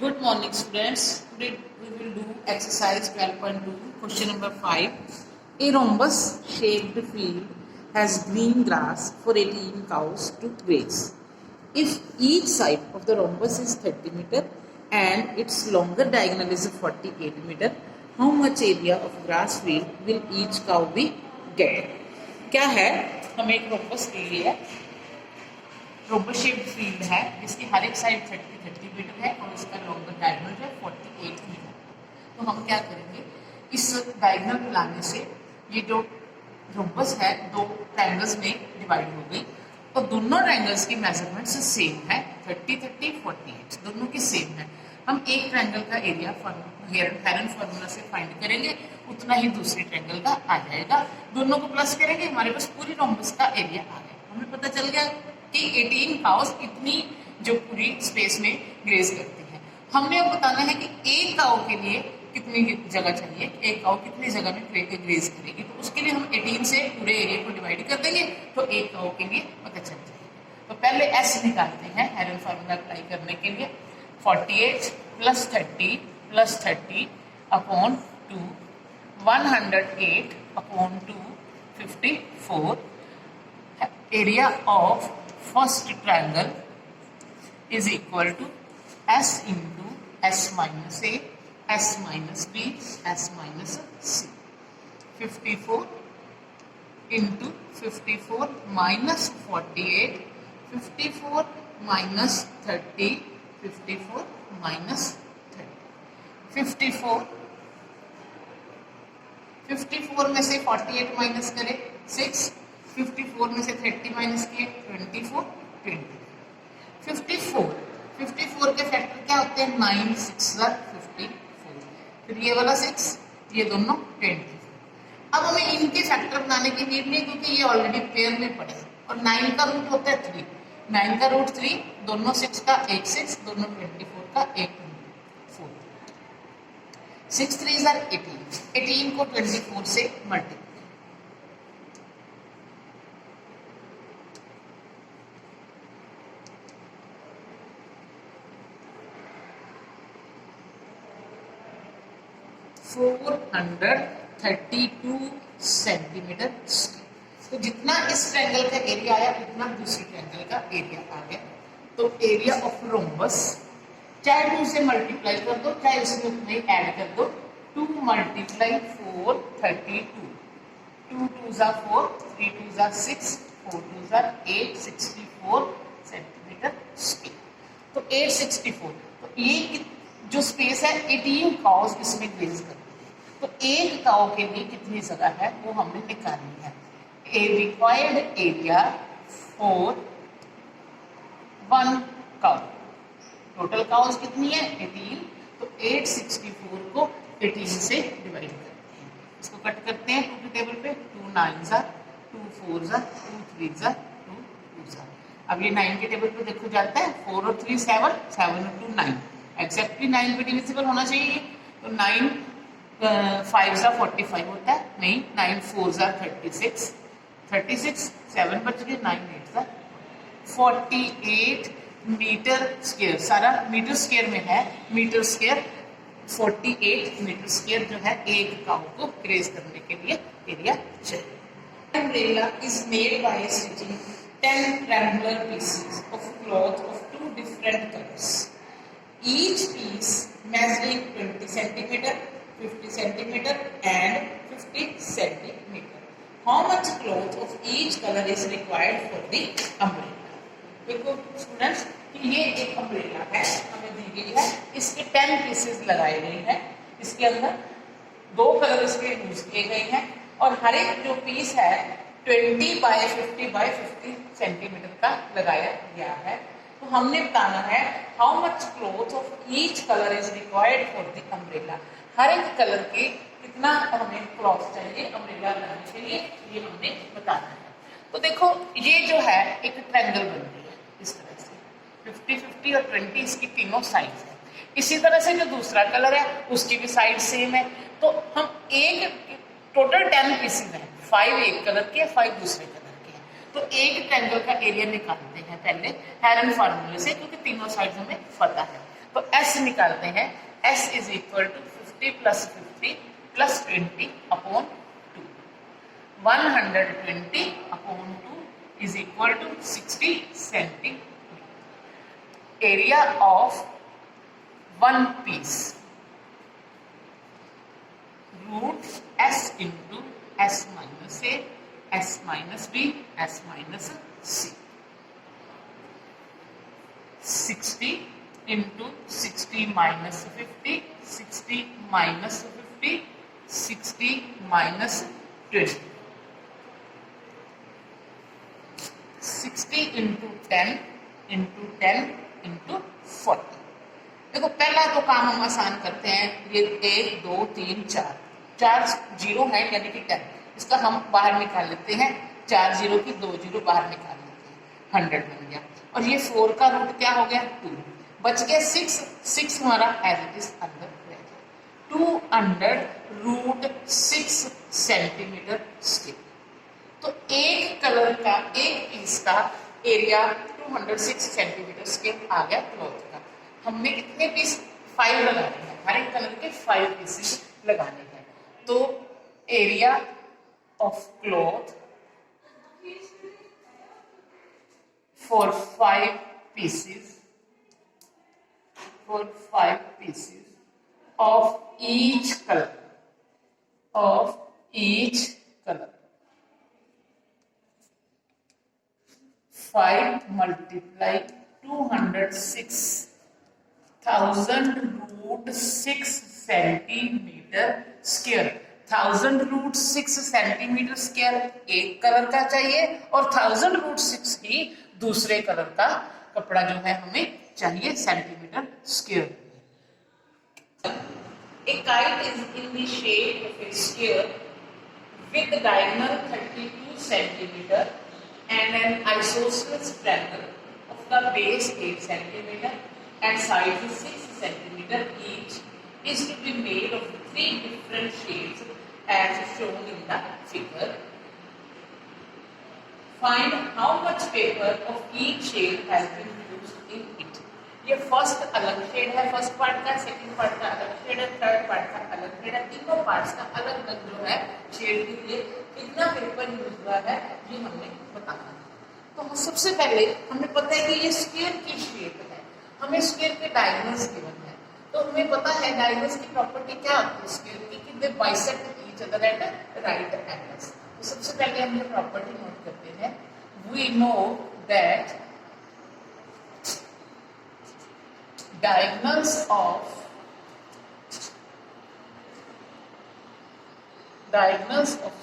Good morning, students. Today we will do exercise 12.2, question number 5. A rhombus-shaped field has green grass for 18 cows to graze. If each side of the rhombus is 30 meter and its longer diagonal is 48 meter, how much area of grass field will each cow be get? क्या है, हमें एक rhombus ले लिया, रोबस shaped field है जिसकी हर एक side 30 metre है और इसका लॉन्गर डायगोनल है 48 मीटर। तो हम क्या करेंगे, इस डायगोनल को लाने से ये जो रोबस है दो ट्रायंगल्स में डिवाइड हो गई और दोनों ट्रायंगल्स की मेजरमेंट्स सेम है, 30 30 48 दोनों की सेम है। हम एक ट्रायंगल का एरिया हेरन फार्मूला से फाइंड करेंगे, उतना ही दूसरे ट्रायंगल का आ जाएगा। दोनों को प्लस करेंगे, हमारे पास पूरी रोबस का एरिया आ गया। हमें पता चल गया कि 18 काउस इतनी जो पूरी स्पेस में ग्रेज करती है। हमने अब बताना है कि एक काउ के लिए कितनी जगह चाहिए, एक काउ कितनी जगह में ग्रेज करेगी। तो उसके लिए हम 18 से पूरे एरिया को डिवाइड कर देंगे तो एक काउ के लिए पता चल जाएगा। तो पहले एस निकालते हैं हेरन फार्मूला अप्लाई करने के लिए। 48 plus 30 upon 2, 108 upon 2, 54 area of first triangle is equal to S into S minus A, S minus B, S minus C. 54 into 54 minus 48, 54 minus 30, 54 minus 30, 54 में से 48 माइनस करें 6, 54 में से 30 माइनस किए 24, 54 के फैक्टर क्या होते हैं 9 6 54, फिर ये वाला 6, ये दोनों 24। अब हमें इनके फैक्टर बनाने की नीड नहीं क्योंकि ये ऑलरेडी पेयर में पड़े हैं और 9 का रूट होता है 3, 9 का रूट 3, दोनों 6 का एक 6, दोनों 24 का एक 4, 6 3 18 को 24 से मल्टीप्लाई 432 सेंटीमीटर स्क्वायर। तो जितना इस ट्रायंगल का एरिया आया उतना दूसरे ट्रायंगल का एरिया आ गया। तो एरिया ऑफ रोम्बस चाहे 2 से मल्टीप्लाई कर दो चाहे उसमें उतना ही ऐड कर दो। 2 मल्टीप्लाई 4 32, 2 2 जा 4, 3 2 जा 6, 4 2 जा 8, 64 सेंटीमीटर स्क्वायर। तो 864, तो ये जो स्पेस है 18 काउस इसमें ग्रेज करती है। तो एक काउ के लिए कितनी जगह है वो हमने निकालनी है। A required area for 1 cow, total cows कितनी है 18, तो 864 को 18 से डिवाइड करते हैं। इसको कट करते हैं 2 के टेबल पे, 2 9 जा 2 4 जा 2 3 जा 2 2 जा। अब ये 9 के टेबल पे देखो जाता है 4 और 3 7, 7 और 2 9, एक्जैक्टली 9 पे डिविजिबल होना चाहिए। तो 9 5 जा 45 होता है, नहीं 9 4 जा 36, 36 7 बच गए, 9 8 जा 48 मीटर स्क्वायर। सारा मीटर स्क्वायर में है, मीटर स्क्वायर 48 मीटर स्क्वायर जो है एक काउ को ग्रेज करने के लिए एरिया चाहिए। Umbrella is made by stitching 10 triangular pieces of cloth of 2 different colors. Each piece measuring 20 centimeter, 50 centimeter and 50 centimeter. How much cloth of each color is required for the umbrella? देखो students, ये एक umbrella है, हमें दी गई है, इसके 10 pieces लगाए गए हैं। इसके अंदर 2 कलर इसके यूज किए गए हैं और हर एक जो पीस है 20 बाय 50 सेंटीमीटर का लगाया गया है। तो हमने बताना है how much cloth of each colour is required for the umbrella. हर एक कलर के कितना हमें क्लॉथ चाहिए अम्ब्रेला बनाने के लिए, ये हमने बताना है। तो देखो ये जो है एक ट्रायंगल बन रही है इस तरह से, 50 50 और 20 इसकी तीनों साइड्स है। इसी तरह से जो दूसरा कलर है उसकी भी साइड सेम है। तो हम एक टोटल 10 पीसेस हैं, 5 एक कलर के 5 दूसरे कलर के हैं। तो एक ट्रायंगल का एरिया निकालते हैं पहले हेरन फार्मूले से, क्योंकि तीनों साइड हमें पता है। तो s निकालते हैं, s is equal to 50 plus 50 plus 20 upon 2, 120 upon 2 is equal to 60 centimetre. Area of one piece root s into s minus a, s minus b, s minus c. 60 into 60 minus 50, 60 minus 50, 60 minus 20, 60 into 10 into 10 into 40. देखो पहला तो काम हम आसान करते हैं, ये 1 2 3 4, 4 zero है यानी कि 10, इसका हम बाहर निकाल लेते हैं, 4 जीरो की 2 जीरो बाहर निकाल लेते हैं, 100 बन गया. और ये 4 का रूट क्या हो गया 2, बच गया 6, 6 हमारा एज इट इज अंदर रह गया. 2 अंडर रूट 6 सेंटीमीटर स्क्वायर. तो एक कलर का एक पीस का एरिया 206 सेंटीमीटर स्क्वायर आ गया क्लॉथ का. हमने कितने पीस 5 लगाने हैं, हर एक कलर के 5 पीसेस लगाने हैं. तो area of cloth for 5 pieces of each color, 5 multiply 206 1000 root 6 centimetre square. 1000 root 6 centimetre square एक कलर का चाहिए और 1000 रूट 6 ही दूसरे कलर का कपड़ा जो है हमें चाहिए centimetre square. A kite is in the shape of a sphere with diagonal 32 centimeter and an isosceles triangle of the base 8 centimeter and sides 6 centimeter each is to be made of 3 different shapes as shown in the figure. Find how much paper of each shade has been used in it. ये first अलग shade है, first part का, second part का अलग shade है, third part का अलग shade है, तीनों पार्ट्स का अलग अलग जो है शेड के लिए कितना पेपर यूज हुआ है ये हमने बताना है. तो सबसे पहले हमें पता है कि ये स्क्वायर की शेप है, हमें स्क्वायर के डायगोनल्स गिवन है, तो हमें पता है डायगोनल्स की प्रॉपर्टी क्या होती है स्क्वायर की कि they bisect each other at right angles. तो सबसे पहले हम ये प्रॉपर्टी नोट करते हैं. We know that diagonals of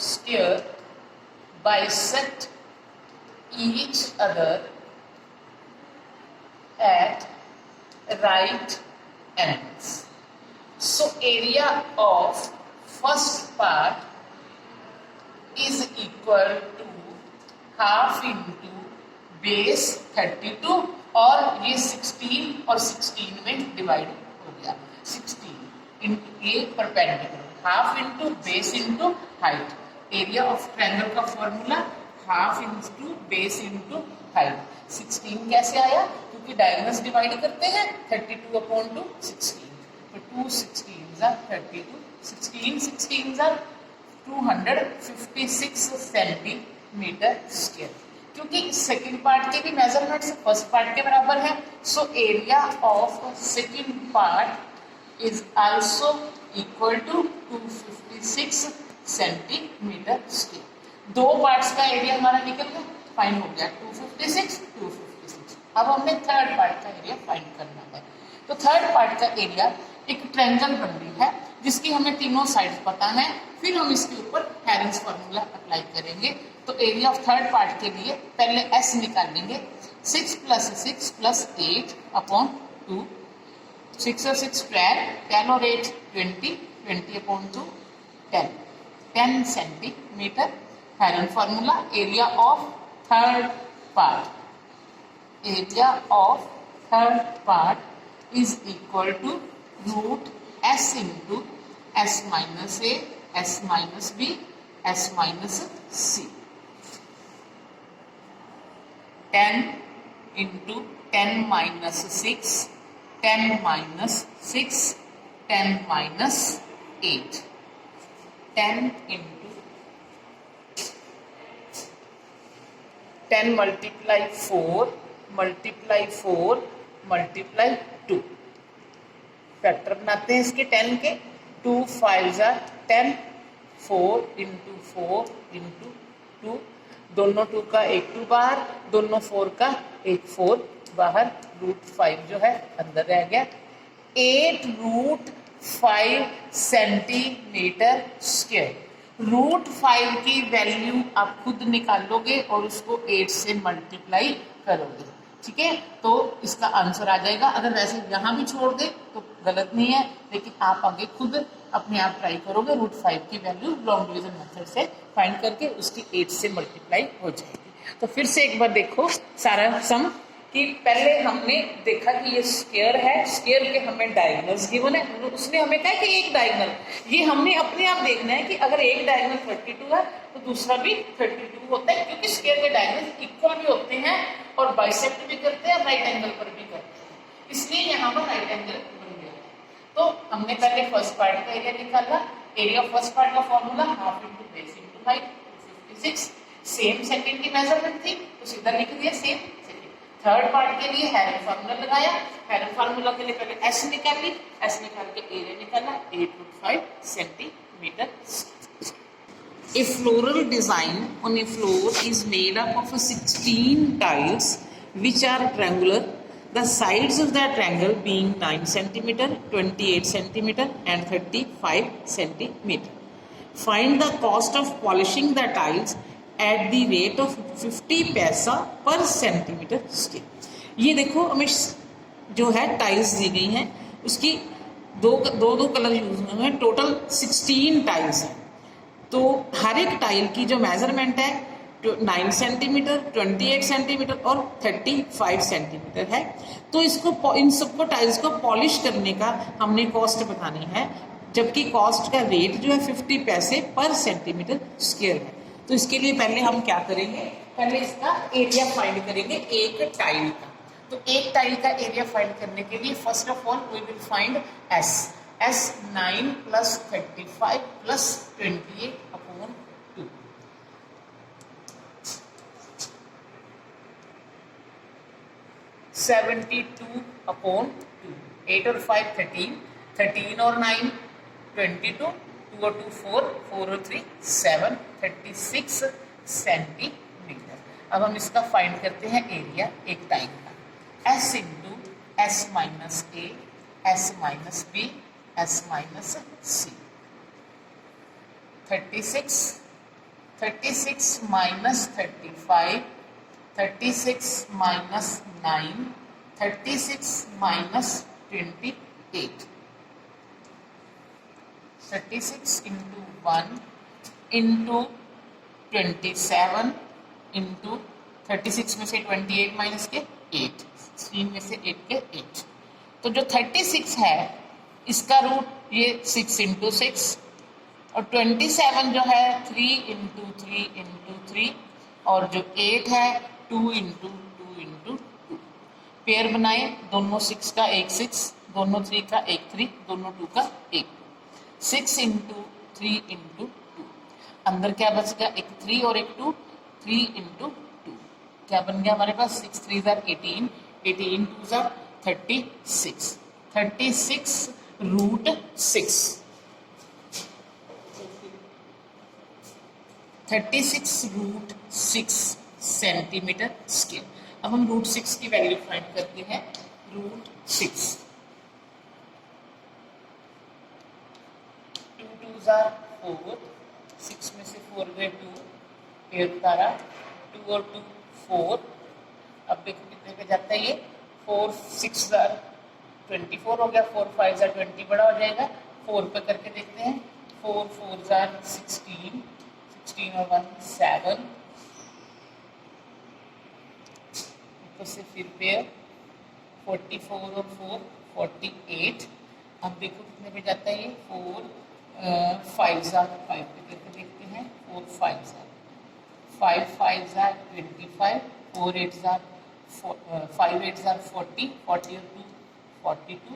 sphere bisect each other at right angles. So area of first part is equal to half into base 32 और ये 16 और 16 में डिवाइड हो गया. 16 इंटू ये perpendicular, half into base into height. Area of triangle का formula half into base into height. 16 कैसे आया, क्योंकि डायगोनल्स डिवाइड करते हैं 32 अपॉन 2 16. तो 2 16s are 32, 16 16s are 256 centimetre square. क्योंकि सेकंड पार्ट के भी मेजरमेंट्स फर्स्ट पार्ट के बराबर है, so area of second part is also equal to 256 centimetre square. दो पार्ट्स का एरिया हमारा निकल गया, फाइंड हो गया 256 256. अब हमने थर्ड पार्ट का एरिया फाइंड करना है. तो थर्ड पार्ट का एरिया एक ट्रायंगल बन रही है जिसकी हमें तीनों साइड्स पता है, फिर हम इसके ऊपर हेरेंस फॉर्मूला अप्लाई करेंगे. तो एरिया ऑफ थर्ड पार्ट के लिए पहले s निकालेंगे. 6 प्लस 6 प्लस 8 अपॉन 2, 6 और 6 12, 10 और 8 20, 20 upon 2 10, 10 centimetre. Heron formula area of third part, area of third part is equal to root s into s minus a, s minus b, s minus c. 10 into 10 minus 6 10 minus 6, 10 minus 8. 10 into 10 multiply 4 multiply 4 multiply 2. Factor बनाते हैं इसके 10 के. 2 5 10, 4 into 4 into 2, दोनों 2 का एक 2 बाहर, दोनों 4 का एक 4 बाहर. √5 जो है अंदर रह गया. 8√5 सेंटीमीटर स्क्वायर. √5 की वैल्यू आप खुद निकालोगे और उसको 8 से मल्टीप्लाई करोगे. ठीक है, तो इसका आंसर आ जाएगा. अगर वैसे यहाँ भी छोड़ दे तो गलत नहीं है, लेकिन आप आगे खुद अपने आप ट्राई करोगे. √5 की वैल्यू लॉन्ग डिवीजन मेथड से फाइंड करके उसकी 8 से मल्टीप्लाई हो जाएगी. तो फिर से एक बार देखो सारा सम कि पहले हमने देखा कि ये स्क्वायर है, स्क्वायर के हमें डायगोनल्स गिवन है. उसने हमें कहा कि एक डायगोनल, ये हमने अपने आप देखना है कि अगर एक डायगोनल 32 है तो दूसरा भी 32 होता है, क्योंकि स्क्वायर के डायगोनल इक्वल भी होते हैं और बाइसेक्ट भी करते हैं, राइट एंगल पर भी करते हैं. इसलिए यहाँ पर राइट एंगल बन गया. तो हमने पहले फर्स्ट पार्ट का एरिया निकाला. एरिया ऑफ फर्स्ट पार्ट का formula half into base into height 56. Same second की मेजरमेंट थी तो सीधा लिख दिया सेम. थर्ड पार्ट के लिए हेरन फार्मूला लगाया. हेरन फार्मूला के लिए पहले एस निकाली, एस निकाल के एरिया निकाला 8.5 centimetre. A floral design on a floor is made up of 16 tiles which are triangular. The sides of that triangle being 9 centimeter, 28 centimeter and 35 centimeter. Find the cost of polishing the tiles at the rate of 50 पैसा पर centimetre square. ये देखो हमें जो है tiles दी गई हैं, उसकी दो कलर यूज हुए हैं. टोटल 16 टाइल्स हैं. तो हर एक टाइल की जो मेजरमेंट है 9 सेंटीमीटर, 28 सेंटीमीटर और 35 सेंटीमीटर है. तो इसको इन सबको टाइल्स को पॉलिश करने का हमने कॉस्ट बतानी है, जबकि कॉस्ट का रेट जो है 50 पैसे पर सेंटीमीटर स्क्वायर है. तो इसके लिए पहले हम क्या करेंगे, पहले इसका एरिया फाइंड करेंगे एक टाइल का. तो एक टाइल का एरिया फाइंड करने के लिए first of all we will find S. S 9 plus 35 plus 28 upon 2. 72 upon 2. 8 और 5 13, 13 और 9 22, 2 और 2 4, 4 और 3 7, 36 सेंटीमीटर. अब हम इसका फाइंड करते हैं एरिया एक टाइल का. S into s minus a, s minus b, s minus c. 36 minus 35, 36 minus 9, 36 minus 28. 36 into 1 into 27 into 36 में से 28 माइनस के 8, 3 में से 8 के 8. तो जो 36 है इसका रूट ये 6 इंटू 6 और 27 जो है 3 इंटू 3 इंटू 3 और जो 8 है 2 इंटू 2 इंटू 2. पेयर बनाए, दोनों 6 का एक 6, दोनों 3 का एक 3, दोनों 2 का एक 6 इंटू 3 इंटू 2. अंदर क्या बच गया, एक 3 और एक 2, 3 इंटू 2 क्या बन गया हमारे पास 6 3 18, 18 2 36, 36 √6. 36 √6 सेंटीमीटर स्क्वायर. अब हम √6 की वैल्यू फाइंड करते हैं. √6 2 2 4, 6 में से 4 गए 2, पेड़ उतारा 2 और 2 4. अब देखो कितने पे जाता है ये 4 6 24 हो गया. 4 5 20 बड़ा हो जाएगा. 4 पे करके देखते हैं. 4 4 16, 16 और 1 7. ऊपर से फिर पेयर 44 और 4 48. अब देखो कितने पे जाता है ये 4 5 पे करके देखते हैं. 4 5 5 5 25, 4 8 5 8 40, 40 और 2 42,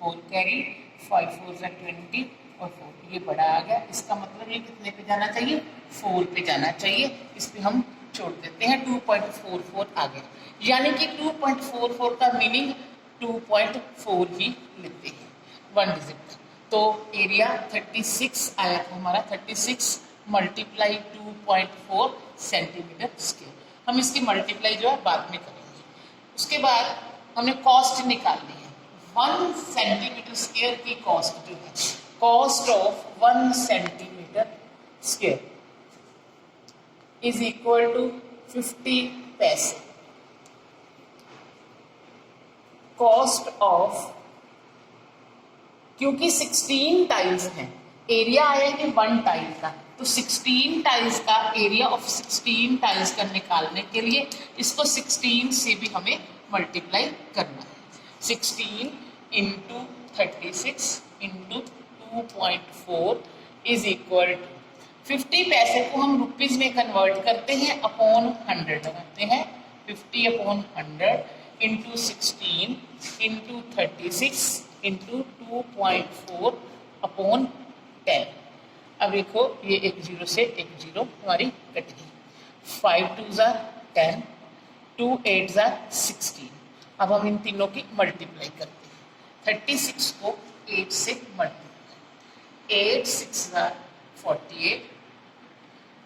4 कैरी, 5 4 ज़ा 20 और 4, ये बड़ा आ गया। इसका मतलब ये कितने पे जाना चाहिए, 4 पे जाना चाहिए। इस पे हम छोड़ देते हैं, 2.44 आ गया। यानी कि 2.44 का मीनिंग 2.4 ही लेते हैं, 1 डिजिट। तो एरिया 36 आया था हमारा, 36 मल्टीप्लाई 2.4 सेंटीमीटर स्क्वायर। हम इसकी मल्टीप्लाई जो है बाद में करेंगे। उसके बाद हमने कॉस्ट निकालनी है। 1 सेंटीमीटर स्क्वायर की कॉस्ट जो है, cost of 1 centimetre square is equal to 50 पैसे। कॉस्ट ऑफ, क्योंकि 16 टाइल्स हैं, एरिया आया है 1 टाइल का, तो 16 टाइल्स का एरिया ऑफ 16 टाइल्स का निकालने के लिए इसको 16 से भी हमें मल्टीप्लाई करना है। 16 into 36 into 2.4 is equal to 50 पैसे को हम रुपीज में कन्वर्ट करते हैं, अपॉन 100 लगाते हैं। 50 upon 100 into 16 into 36 into 2.4 upon 10। अब देखो ये एक जीरो से एक जीरो हमारी कट गई। 5 2 ज़ा 10, 2 8 ज़ा 16। अब हम इन तीनों की मल्टीप्लाई करते हैं। 36 को 8 से मल्टीप्लाई, 8 6 ज़ा 48,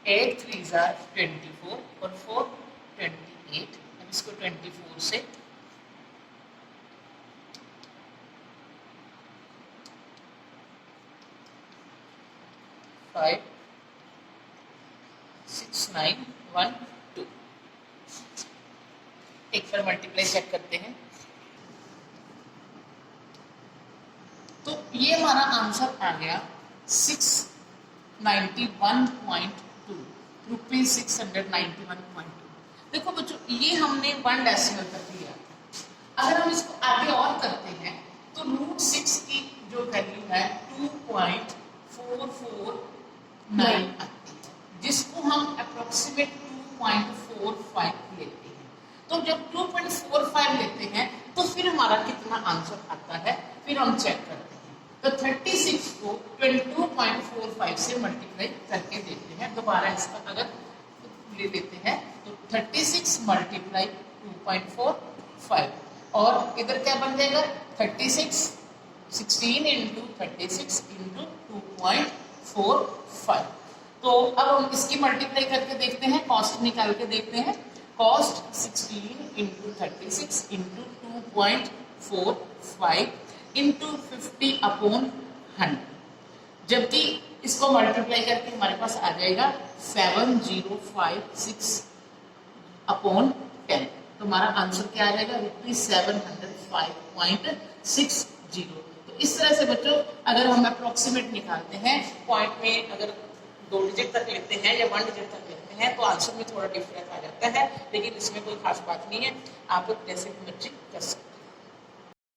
8 3 ज़ा 24 और 4 28। अब इसको 24 से 5 6 9 1 2। एक बार मल्टीप्लाई चेक करते हैं। तो ये हमारा आंसर आ गया 691.2 रुपीज 691.2। देखो बच्चों, ये हमने 1 डेसिमल तक लिया था। अगर हम इसको आगे और करते हैं तो √6 की जो वैल्यू है 2.449 आती है, जिसको हम अप्रोक्सीमेट 2.45 लेते हैं। तो जब 2.45 लेते हैं तो फिर हमारा कितना आंसर आता है, फिर हम चेक करते हैं। तो 36 को 22.45 से मल्टीप्लाई करके देखते हैं। दोबारा इसका अगर ले लेते हैं तो 36 मल्टीप्लाई 2.45 और इधर क्या बन जाएगा 36 16 इंटू 36 इंटू 2.45। तो अब हम इसकी मल्टीप्लाई करके देखते हैं, कॉस्ट निकाल के देखते हैं। Cost 16 into 36 into 2.45 into 50 upon 100, जबकि इसको मल्टीप्लाई करके हमारे पास आ जाएगा 7056 अपॉन 10। तो हमारा आंसर क्या आ जाएगा, ₹705.60। तो इस तरह से बच्चों अगर हम अप्रोक्सीमेट निकालते हैं, पॉइंट में अगर 2 डिजिट तक लेते हैं या 1 डिजिट तक लेते हैं तो आंसर में थोड़ा डिफरेंस आ जाता है, लेकिन इसमें कोई खास बात नहीं है, आप जैसे मर्जी कर सकते हैं।